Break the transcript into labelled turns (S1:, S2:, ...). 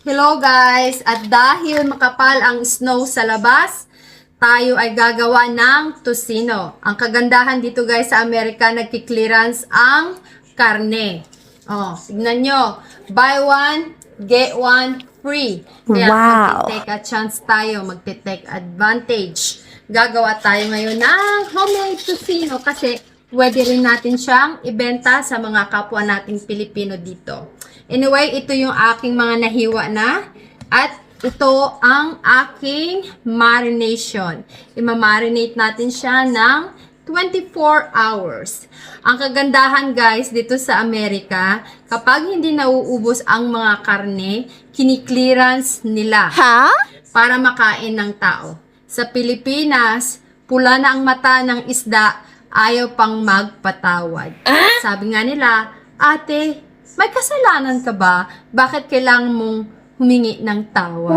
S1: Hello guys! At dahil makapal ang snow sa labas, tayo ay gagawa ng tocino. Ang kagandahan dito guys sa Amerika, nagki-clearance ang karne. Oh, tignan nyo. Buy one, get one free. Kaya
S2: Wow!
S1: magte-take a chance tayo, magte-take advantage. Gagawa tayo ngayon ng homemade tocino kasi pwede rin natin siyang ibenta sa mga kapwa nating Pilipino dito. Anyway, ito yung aking mga nahiwa na at ito ang aking marination. Imamarinate natin siya ng 24 hours. Ang kagandahan guys dito sa Amerika, kapag hindi nauubos ang mga karne, kini-clearance nila para makain ng tao. Sa Pilipinas, pula na ang mata ng isda, ayaw pang magpatawad. Sabi nga nila, ate, may kasalanan ka ba? Bakit kailangan mong humingi ng tawad?